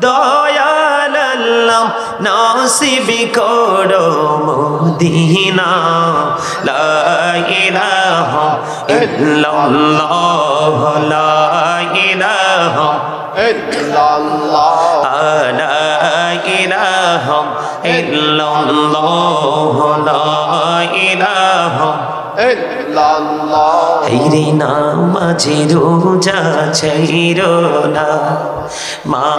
দয়াল আল্লাহ নসিব করো মদিনা লা ইলাহা ইল্লাল্লাহ লা ইলাহা ইল্লাল্লাহ লা ইলাহা ইল্লাল্লাহ লা ইলাহা ইল্লাল্লাহ হেরে নামাজে রোজা ছাইরো না মা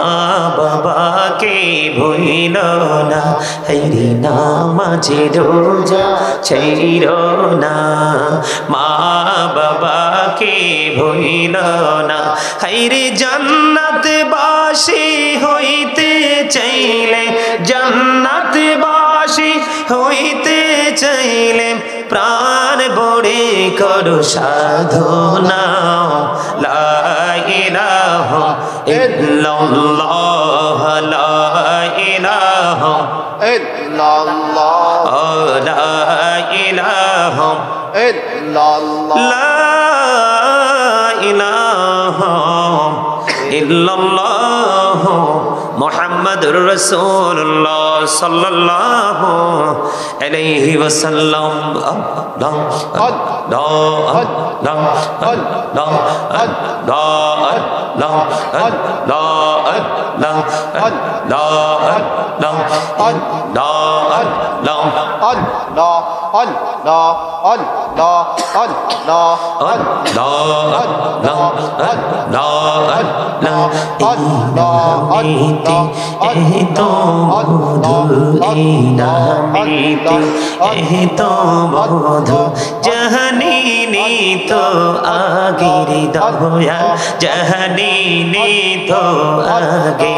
বাবাকে ভুইলো না হেরে নামাজে রোজা ছাইরো না মা বাবাকে ভুইলো না হেরে জান্নাতবাসী হইতে চাইলে জান্নাতবাসী হইতে চাইলে প্রাণ বড়ে করো সাধনা লা ইলাহা ইল্লাল্লাহ লা ইলাহা ইল্লাল্লাহ লা ইলাহা ইল্লাল্লাহ লা ইলাহা ইল্লাল্লাহ মুহাম্মাদুর রাসূলুল্লাহ সাল্লাল্লাহু আলাইহি ওয়াসাল্লাম তো মধু জাহানি তো আগের দয়া জাহানি তো আগে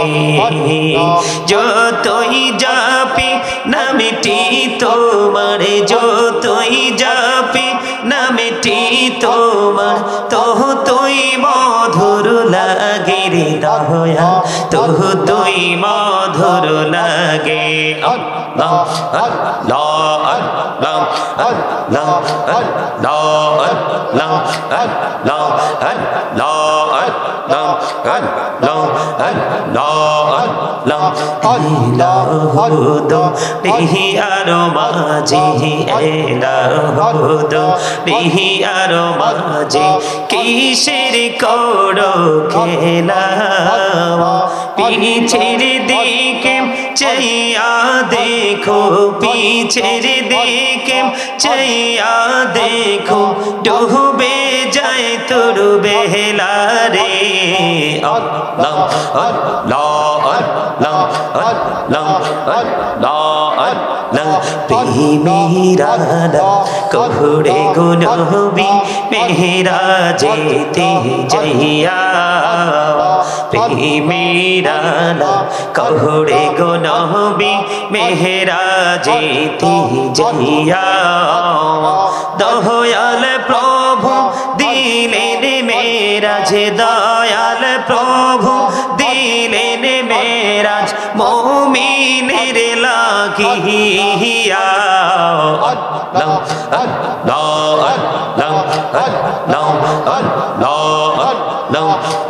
যতই যাপি নামটি তোমার যতই যাপি নামটি তোমার তো তুই মধুর লাগে রে দয়া তো তুই মধুর লাগে আল্লাহ আল্লাহ আল্লাহ আল্লাহ আল্লাহ আল্লাহ আল্লাহ আল্লাহ আল্লাহ আল্লাহ দেহি আর মাঝে এলাহুদ দেহি আর মাঝে কিসের করো খেলা পিছের দিকে চাইয়া দেখো পিছের দিকে চাইয়া দেখো ডুবে যায় তোর বেলা রে আল্লাহ আল্লাহ আল্লাহ আল্লাহ আল্লাহ আল্লাহ প্রেমেরা কহুড়ে গুনবি মেহরা যেতে যাইয়া প্রেমেরা কহুড়ে গুনবি মেহরা যেতে যাইয়া দয়াল প্রভু দিলেন মেরাজ দয়াল প্রভু দিলেন মেরাজ মুমিনের লাগিয়া আল্লাহ আল্লাহ আল্লাহ আল্লাহ আল্লাহ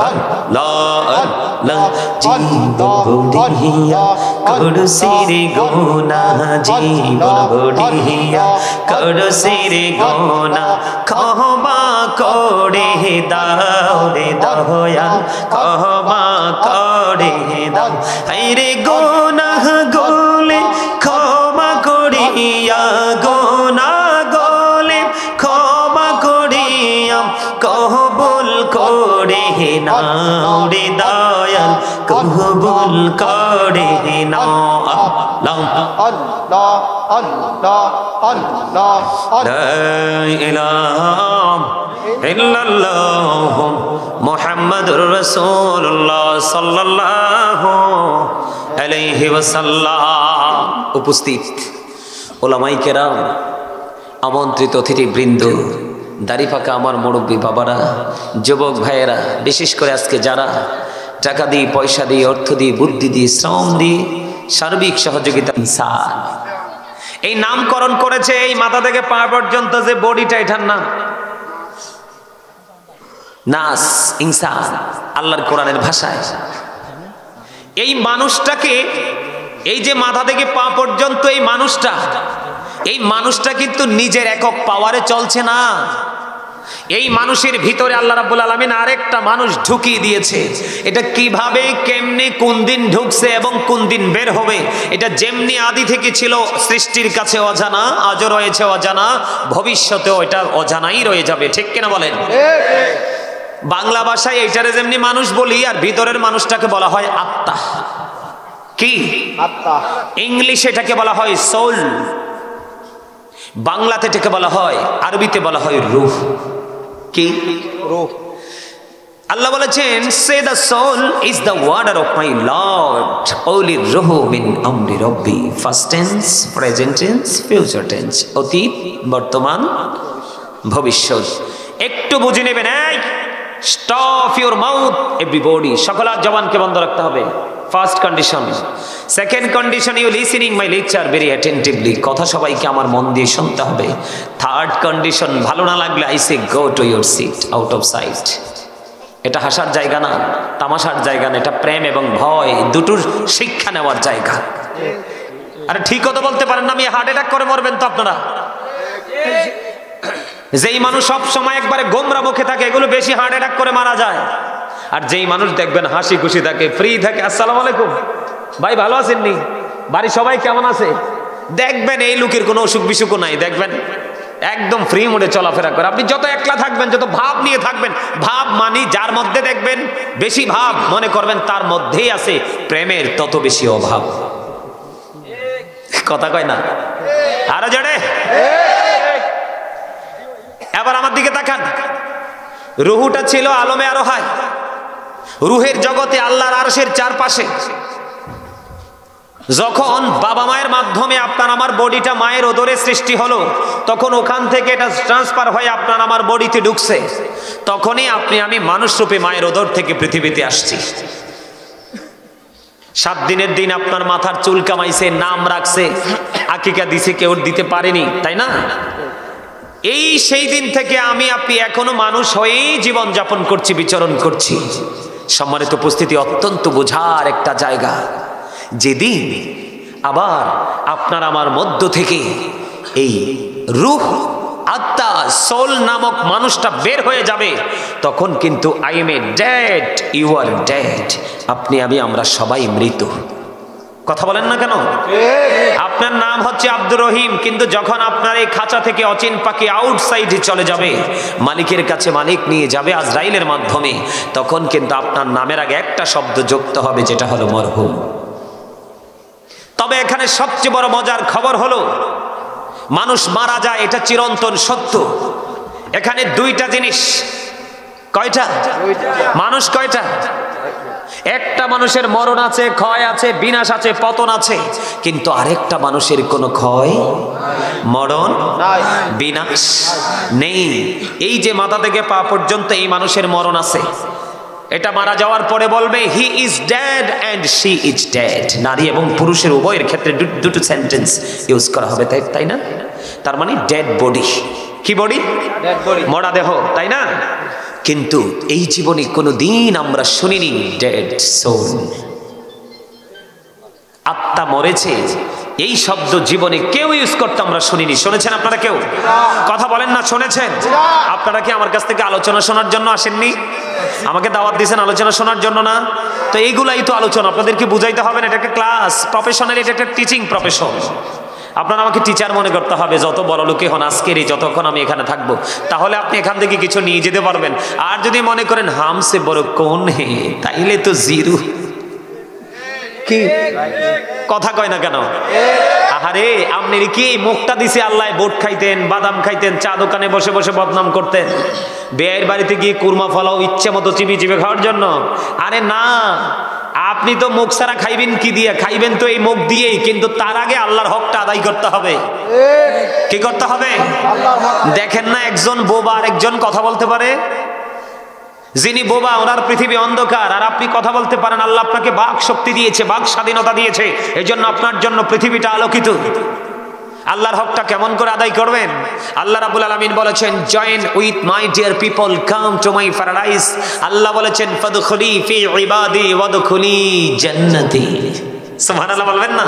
আল্লাহ আল্লাহ জীবন বড়িয়া করসির গোনা জীবন বড়িয়া করসির গোনা ক্ষমা করে দাও রে দয়া ক্ষমা করে দাও হায়রে গোনাহ গোলে ক্ষমা করিয়া গোনা গোলে ক্ষমা করিয়া কবুল করে নাও রে দয়াল কবুল করে নাও আল্লাহ আল্লাহ আল্লাহ আল্লাহ লা ইলাহা ইল্লাল্লাহ মুহাম্মাদুর রাসূলুল্লাহ সাল্লাল্লাহু আলাইহি ওয়াসাল্লাম। উপস্থিত ওলামায়ে কেরাম, আমন্ত্রিত অতিথিবৃন্দ, দাড়ি পাকা আমার মুরব্বী বাবারা, যুবক ভাইয়েরা, বিশেষ করে আজকে যারা টাকা দিয়ে, পয়সা দিয়ে, অর্থ দিয়ে, বুদ্ধি দিয়ে, শ্রম দিয়ে সার্বিক সহযোগিতা ইনসান এই নামকরণ করেছে, এই মাথা থেকে পা পর্যন্ত যে বডিটা, এটার নাম নাস, ইনসান আল্লাহর কোরআনের ভাষায়। এই মানুষটাকে, এই যে মাথা থেকে পা পর্যন্ত এই মানুষটা কিন্তু নিজের একক পাওয়ারে চলছে না। এই মানুষের ভিতরে আল্লাহ রাব্বুল আলামিন আরেকটা মানুষ ঢুকিয়ে দিয়েছে। এটা কিভাবে, কেমনে, কোন দিন ঢুকছে এবং কোন দিন বের হবে, এটা যেমনি আদি থেকে ছিল সৃষ্টির কাছে অজানা, আজও রয়েছে অজানা, ভবিষ্যতেও এটা অজানাই রয়ে যাবে। ঠিক কিনা বলেন? বাংলা ভাষায় এইটারে যেমনি মানুষ বলি, আর ভিতরের মানুষটাকে বলা হয় আত্মা। কি আত্মা? ইংলিশে এটাকে বলা হয় সোল, বাংলাতে এটাকে বলা হয়, আরবিতে বলা হয় রূহ। কি রূহ? আল্লাহ বলেছেন, say the soul is the order of my lord, ওলি রূহু মিন আমরি রব্বি। First tense, present tense, future tense, অতীত, বর্তমান, ভবিষ্যৎ। একটু বুঝে নেবেন। এই স্টপ ইউর মাউথ এভরিবডি, সকলের জবানকে বন্ধ রাখতে হবে। First condition. Second condition, you listening my lecture very attentively, কথা সবাইকে আমার মন দিয়ে শুনতে হবে। থার্ড কন্ডিশন, ভালো না লাগলে I say go to your seat, out of sight. এটা হাসার জায়গা না, তামাশার জায়গা না, এটা প্রেম এবং ভয় দুটোর শিক্ষা নেওয়ার জায়গা। আরে ঠিক কথা বলতে পারেন না, আমি হার্ট অ্যাটাক করে মরবেন তো আপনারা। যেই মানুষ সব সময় একবারে গোমরা মুখে থাকে, এগুলো বেশি হার্ট অ্যাটাক করে মারা যায়। আর যেই মানুষ দেখবেন হাসি খুশি থাকে, ফ্রি থাকে, আসসালামু আলাইকুম ভাই, ভালো আছেন নি, বাড়ি সবাই কেমন আছে, দেখবেন এই লোকের কোনো অসুখ বিসুখও নাই। দেখবেন একদম ফ্রি মোডে চলাফেরা করে। আপনি যত একলা থাকবেন, যত ভাব নিয়ে থাকবেন, ভাব মানি যার মধ্যে দেখবেন বেশি ভাব, মনে করবেন তার মধ্যেই আছে প্রেমের তত বেশি অভাব। কথা কয় না? আরো জোরে। এবার আমার দিকে তাকান। রুহুটা ছিল আলমে আরোহায়, রুহের জগতে আল্লাহর আরশের চারপাশে। যখন বাবা মায়ের মাধ্যমে আপনার আমার বডিটা মায়ের ওদরে সৃষ্টি হলো, তখন ওখান থেকে এটা ট্রান্সফার হয়ে আপনার আমার বডিতে ঢুকছে। তখনই আপনি আমি মানুষ রূপে মায়ের ওদর থেকে পৃথিবীতে আসছি। 7 দিনের দিন আপনার মাথার চুল কামাইছে, নাম রাখছে, আকিকা দিছে, কেউ দিতে পারেনি, তাই না? এই সেই দিন থেকে আমি আপনি এখনো মানুষ হয়েই জীবন যাপন করছি, বিচরণ করছি। সম্মানিত উপস্থিতি, অত্যন্ত বোঝার একটা জায়গা। যেদিন আবার আপনার আমার মধ্য থেকে এই রূহ, আত্মা, সোল নামক মানুষটা বের হয়ে যাবে, তখন কিন্তু I am a dead, you are dead. আপনি আমি আমরা সবাই মৃত। কথা বলেন না কেন? আপনার নাম হচ্ছে আব্দুর রহিম, কিন্তু যখন আপনার এই খাঁচা থেকে অচিন পাখি আউটসাইডে চলে যাবে, মালিকের কাছে মালিক নিয়ে যাবে আজরাইলের মাধ্যমে, তখন কিন্তু আপনার নামের আগে একটা শব্দ যুক্ত হবে, যেটা হলো মরহুম। তবে এখানে সবচেয়ে বড় মজার খবর হলো, মানুষ মারা যায়, এটা চিরন্তন সত্য। এখানে দুইটা জিনিস। কয়টা? মানুষ কয়টা? একটা মানুষের মরণ আছে, ক্ষয় আছে, বিনাশ আছে, পতন আছে, কিন্তু আরেকটা মানুষের কোনো ক্ষয়, মরণ, বিনাশ নেই। এই যে মাথা থেকে পা পর্যন্ত এই মানুষের মরণ আছে, এটা মারা যাওয়ার পরে বলবে he is dead and she is dead. নারী এবং পুরুষের উভয়ের ক্ষেত্রে দুটো সেন্টেন্স ইউজ করা হবে, তাই না? তার মানে ডেড বডি। কি বডি? মরা দেহ, তাই না? কিন্তু এই জীবনে কোনো দিন আমরা শুনিনি ডেড সোল, আত্মা মরেছে, এই শব্দ জীবনে কেউ ইউজ করতে আমরা শুনিনি। শুনেছেন আপনারা কেউ? কথা বলেন না, শুনেছেন? আপনারা কি আমার কাছ থেকে আলোচনা শোনার জন্য আসেননি? আমাকে দাওয়াত দিয়েছেন আলোচনা শোনার জন্য না? তো এইগুলাই তো আলোচনা, আপনাদেরকে বুঝাইতে হবে না। এটা একটা ক্লাস, প্রফেশনাল, এটা একটা টিচিং প্রফেশন। আপনারা আমাকে টিচার মনে করতে হবে, যত বড় লোকে হন আজকেরই, যতক্ষণ আমি এখানে থাকবো, তাহলে আপনি এখান থেকে কিছু নিয়ে যেতে পারবেন। আর যদি মনে করেন হামসে বড় কোন হে, তাইলে তো জিরো। কি কথা কয় না কেন? আহারে, আপনি কি মুখটা দিছে আল্লাহ, বোট খাইতেন, বাদাম খাইতেন, চা দোকানে বসে বসে বদনাম করতেন, বেয়ের বাড়িতে গিয়ে কুরমা ফলাও ইচ্ছে মতো চিবি চিবে খাওয়ার জন্য? আরে না, আপনি তো মুখ ছাড়া খাইবেন কি দিয়ে? খাইবেন তো এই মুখ দিয়েই, কিন্তু তার আগে আল্লাহর হকটা আদায় করতে হবে। কি করতে হবে? দেখেন না, একজন বোবা আর একজন কথা বলতে পারে। যিনি বোবা, ওনার পৃথিবী অন্ধকার, আর আপনি কথা বলতে পারেন। আল্লাহ আপনাকে বাক শক্তি দিয়েছে, বাক স্বাধীনতা দিয়েছে, এই জন্য আপনার জন্য পৃথিবীটা আলোকিত। আল্লাহর হকটা কেমন করে আদায় করবেন? আল্লাহ রাব্বুল আলামিন বলেছেন, join with my dear people, come to my paradise. Allah বলেছেন, ফাদখুলি ফি ইবাদি ওয়াদখুলি জান্নাতি। সুবহানাল্লাহ বলবেন না?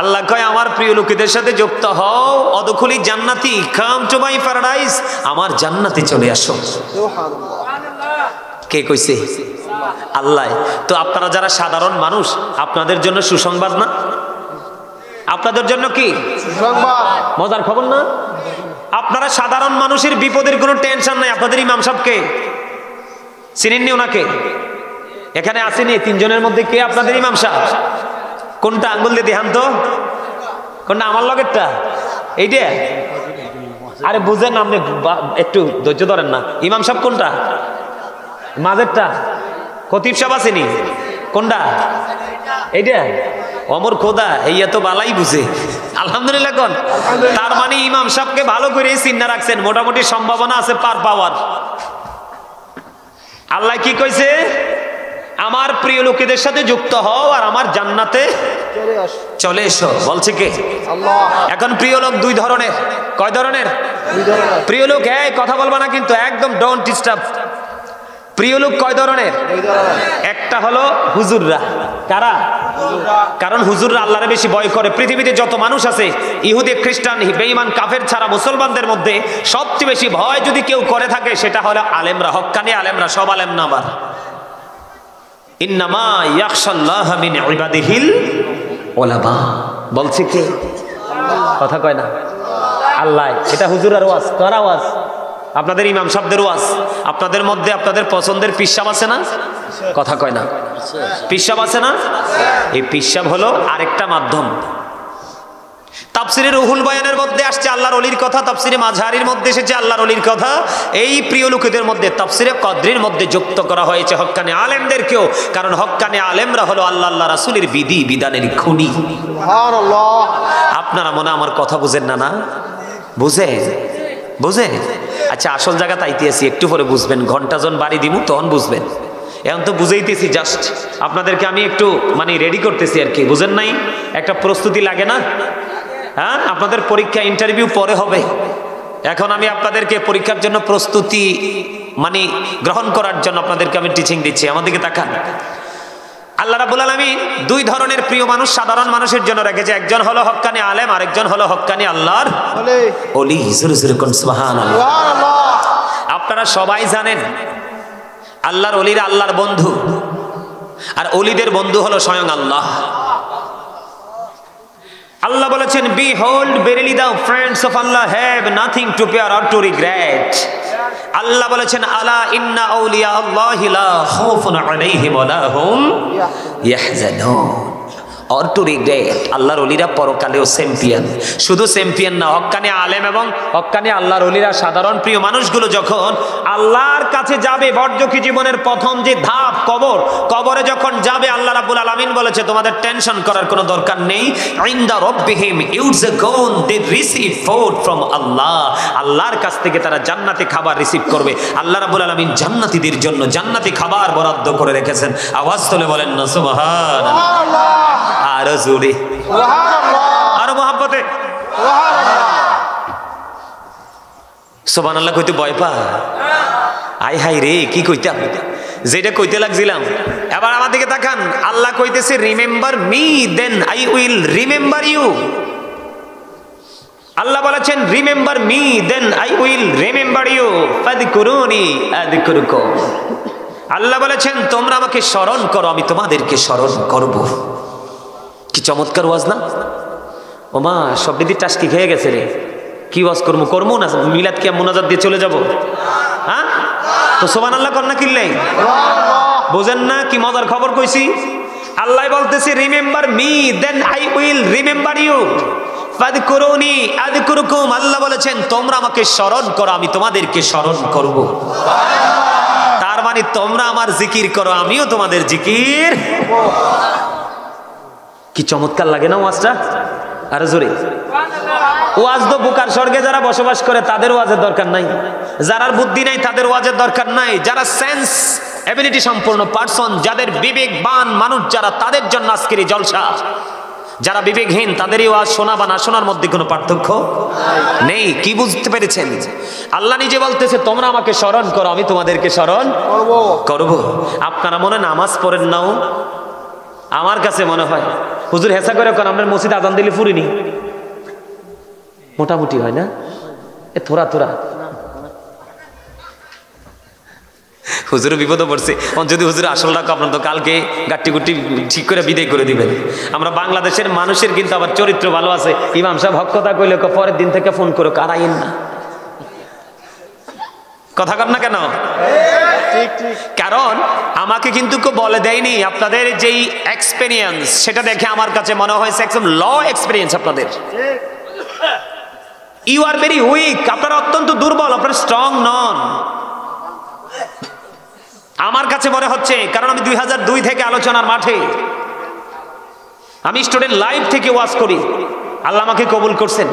আল্লাহ কয়, আমার প্রিয় লোকেদের সাথে যুক্ত হও, অদখুলি জান্নাতি, কাম টু মাই প্যারাডাইস, আমার জান্নাতে চলে আসো। কে কইছে? আল্লাহ। তো আপনারা যারা সাধারণ মানুষ, আপনাদের জন্য সুসংবাদ না? আপনাদের জন্য কি মজার খবর না? আপনারা সাধারণ মানুষের বিপদের কোনো টেনশন নাই। আপনাদের ইমাম সাহেবকে চিনেননি? ওনাকে এখানে আসেনি তিনজনের মধ্যে কে আপনাদের ইমাম সাহেব? কোনটা? আঙ্গুল দিয়ে দেখান তো। কোনটা? আমার লগেরটা? এইটা? আরে বুঝেন, আপনি একটু ধৈর্য ধরেন না। ইমাম সাহেব কোনটা? মাঝেরটা? খতিব সাহেব আসেনি? কোনটা? এইটা? অমর খোদা, এই এত বালাই বুঝে। আলহামদুলিল্লাহ কোন? তার মানে ইমাম সাহেবকে ভালো করে চিন্তা রাখছেন, মোটামুটি সম্ভাবনা আছে পার পাওয়ার। আল্লাহ কি কইছে? আমার প্রিয় লোকেদের সাথে যুক্ত হও আর আমার জান্নাতে চলে এসো। বলছে কে? আল্লাহ। এখন প্রিয় লোক দুই ধরনের। কয় ধরনের? প্রিয় লোক, এই কথা বলবা না কিন্তু, একদম ডোন্ট ডিস্টার্ব। প্রিয় লোক কয় ধরনের? একটা হলো হুজুররা। কারা? কারণ হুজুররা আল্লাহরে বেশি ভয় করে। পৃথিবীতে যত মানুষ আছে, ইহুদি, খ্রিস্টান, বেঈমান, কাফের ছাড়া মুসলমানদের মধ্যে সবচেয়ে বেশি ভয় যদি কেউ করে থাকে, সেটা হলো আলেমরা, হক্কানি আলেমরা। সব আলেম না আবার। ইন্নামা ইয়াখশাল্লাহা মিন ইবাদিহিল উলামা। বলছে কে? কথা কয় না? আল্লাহ। এটা হুজুরের ওয়াজ, কার ওয়াজ? আপনাদের ইমাম সাহেবদের ওয়াজ। আপনাদের মধ্যে আপনাদের পছন্দের পীর সাহেব আছে না? কথা কয় না? পীর সাহেব আছে না? এই পীর সাহেব হলো আরেকটা মাধ্যম। তাফসিরে রুহুল বয়ানের মধ্যে আসছে আল্লাহর ওলির কথা, তাফসিরে মাঝহারির মধ্যে এসেছে আল্লাহর ওলির কথা। এই প্রিয় লোকেদের মধ্যে তাফসিরে কদরির মধ্যে যুক্ত করা হয়েছে হক্কানি আলেমদেরকেও। কারণ হক্কানি আলেমরা হলো আল্লাহ রাসূলের বিধি বিধানের খনি। সুবহানাল্লাহ। আপনারা মনে আমার কথা বুঝেন না? না বুঝেন? বুঝেন? আচ্ছা, আসল জায়গা তাইতেছি, একটু পরে বুঝবেন। ঘন্টা জন বাড়ি দিব তখন বুঝবেন। এখন তো বুঝাইতেছি, জাস্ট আপনাদেরকে আমি একটু মানে রেডি করতেছি আর কি। বুঝেন নাই? একটা প্রস্তুতি লাগে না? হ্যাঁ, আপনাদের পরীক্ষা, ইন্টারভিউ পরে হবে। এখন আমি আপনাদেরকে পরীক্ষার জন্য প্রস্তুতি মানে গ্রহণ করার জন্য আপনাদেরকে আমি টিচিং দিচ্ছি। আমাদেরকে তাকান। আল্লাহ রাব্বুল আলামিন দুই ধরনের প্রিয় মানুষ সাধারণ মানুষের জন্য রেখেছে। একজন হলো হক্কানি আলেম, আরেকজন হলো হক্কানি আল্লাহর ওলি। জোরে জোরে কোন সুবহানাল্লাহ। আপনারা সবাই জানেন আল্লাহর ওলিরা আল্লাহর বন্ধু, আর ওলিদের বন্ধু হলো স্বয়ং আল্লাহ। আল্লাহ বলেছেন, behold verily the friends of Allah have nothing to fear or to regret। আল্লাহ বলেছেন, আলা ইন্না আউলিয়া আল্লাহি লা খাউফুন আলাইহিম ওয়া লা হুম ইয়াহজানুন। Or to regret. আল্লাহর ওলিরা পরকালেও চ্যাম্পিয়ন। শুধু চ্যাম্পিয়ন না, হক্কানি আলেম এবং হক্কানি আল্লাহর ওলিরা সাধারণ প্রিয় মানুষগুলো যখন আল্লাহর কাছে যাবে, বর্জকি জীবনের প্রথম যে ধাপ কবর, কবরে যখন যাবে, আল্লাহ রাব্বুল আলামিন বলেছে তোমাদের টেনশন করার কোনো দরকার নেই। ইনদা রাব্বিহিম ইউরজাকুন, দে রিসিভ ফুড ফ্রম আল্লাহ। আল্লাহর কাছ থেকে তারা জান্নাতি খাবার রিসিভ করবে। আল্লাহ রাব্বুল আলামিন জান্নাতীদের জন্য জান্নাতি খাবার বরাদ্দ করে রেখেছেন। আওয়াজ তুলে বলেন না সুবহানাল্লাহ। আরো জোরে সুবহানাল্লাহ, আরো মহব্বতে সুবহানাল্লাহ। সুবহানাল্লাহ কইতে ভয় পা? আই হাই রে, কি কইতাম, যেটা কইতে লাগছিলাম। এবার আমার দিকে তাকান। আল্লাহ কইতেছে, remember me then I will remember you. Allah বলেছেন, remember me then I will remember you, ফাযকুরুনি আযকুরুকুম। আল্লাহ বলেছেন, তোমরা আমাকে স্মরণ করো, আমি তোমাদেরকে স্মরণ করব। কি চমৎকার ওয়াজ না? ওমা, সব দিদি টাস্কি খেয়ে গেছে রে। কি ওয়াজ করবো? করবো না মিলাদ কি মুনাজাত দিয়ে চলে যাব? হ্যাঁ, তো সুবহানাল্লাহ কর না কিল্লাই? বুঝেন না কি মজার খবর কইছি? আল্লাহ বলতেছে, remember me then I will remember you, ফাযকুরুনি আযকুরুকুম। আল্লাহ বলেছেন, তোমরা আমাকে স্মরণ করো, আমি তোমাদেরকে স্মরণ করব। তার মানে তোমরা আমার জিকির করো, আমিও তোমাদের জিকির। কি চমৎকার লাগে না ওয়াজটা? আরে জোরে। ওয়াজ তো বুকার স্বর্গে যারা বসবাস করে তাদের ওয়াজের দরকার নাই, যারা বুদ্ধি নাই তাদের ওয়াজের দরকার নাই, যারা সেন্স এবিলিটি সম্পূর্ণ পার্সন, যাদের বিবেকবান মানুষ যারা, তাদের জন্য আজকের এই জলসা। যারা বিবেকহীন তাদেরই ওয়াজ শোনা বা না শোনার মধ্যে কোনো পার্থক্য নেই। কি বুঝতে পেরেছেন? আল্লাহ নিজে বলতেছে তোমরা আমাকে স্মরণ করো, আমি তোমাদেরকে স্মরণ করব। আপনারা মনে নামাজ পড়েন নাও? আমার কাছে মনে হয় হুজুর হেসা করে কোন আপনার মসজিদ আজান দিলে ফুরিনি, মোটামুটি হয় না? এ থোড়া থোড়া হুজুর বিপদে পড়ছে। যদি হুজুর আসল রাখো আপনার তো কালকে গাট্টি গুট্টি ঠিক করে বিদায় করে দিবেন। আমরা বাংলাদেশের মানুষের কিন্তু আবার চরিত্র ভালো আছে। ইমাম সাহেব হক কথা কইলে পরের দিন থেকে ফোন করে কারাইন না, কথা কর না কেন? কারণ আমাকে কিন্তু কেউ বলে দেয়নি। আপনাদের যেই এক্সপেরিয়েন্স সেটা দেখে আমার কাছে মনে হয়েছে একদম ল এক্সপেরিয়েন্স আপনাদের। ইউ আর ভেরি উইক, আপনারা অত্যন্ত দুর্বল, আপনারা স্ট্রং নন আমার কাছে মনে হচ্ছে। কারণ আমি 2002 থেকে আলোচনার মাঠে, আমি স্টুডেন্ট লাইফ থেকে ওয়াজ করি, আল্লাহ আমাকে কবুল করছেন।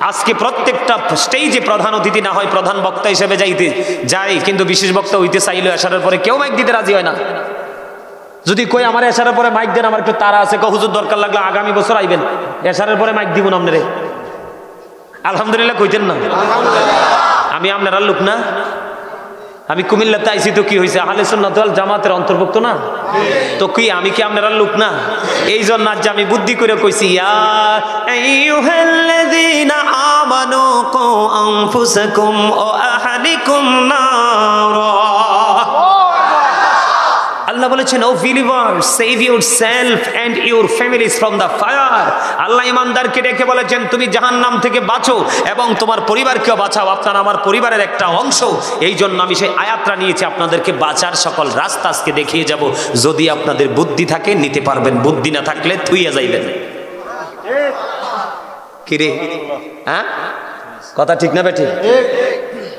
আজকে প্রত্যেকটা স্টেজে প্রধান অতিথি না হয় প্রধান বক্তা হিসেবে যাই, কিন্তু বিশেষ বক্তা হইতে চাইলে আসার পরে কেউ মাইক দিতে রাজি হয় না। যদি কই আমার এসারের পরে মাইক দেন, আমার একটু তারা আছে, হুজুর দরকার লাগলে আগামী বছর আইবেন, এসারের পরে মাইক দিব না আপনারে। আলহামদুলিল্লাহ কইতেন না? আমি আপনারা লোক না? আমি কুমিল্লাতে আইছি তো কি হয়েছে, আহলে সুন্নাত ওয়াল জামাতের অন্তর্ভুক্ত না তো কি? আমি কি আপনারা লোক না? এই জন্য আজ আমি বুদ্ধি করে কইছি, ইয়া আইয়ুহাল্লাযীনা আমানু কু আনফুসাকুম ওয়া আহলিকুম নারা। আল্লাহ বলেছেন, O believers, save yourself and your families from the fire. Allah ইমানদারকে ডেকে বলেছেন তুমি জাহান্নাম থেকে বাঁচো এবং তোমার পরিবারকেও বাঁচাও, আপনারা আমার পরিবারের একটা অংশ। এই জন্য আমি সেই আয়াতটা নিয়েছি, আপনাদেরকে বাঁচার সকল রাস্তা আজকে দেখিয়ে যাব। যদি আপনাদের বুদ্ধি থাকে নিতে পারবেন, বুদ্ধি না থাকলে থুইয়া যাইবেন। কিরে হ্যাঁ, কথা ঠিক না বেঠিক?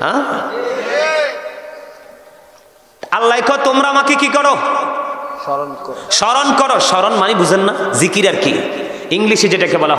হ্যাঁ, আল্লাহ কয় তোমরা আমাকে কি করো? স্মরণ করো। স্মরণ মানে বুঝেন না? জিকির আর কি, ইংলিশে যেটাকে বলা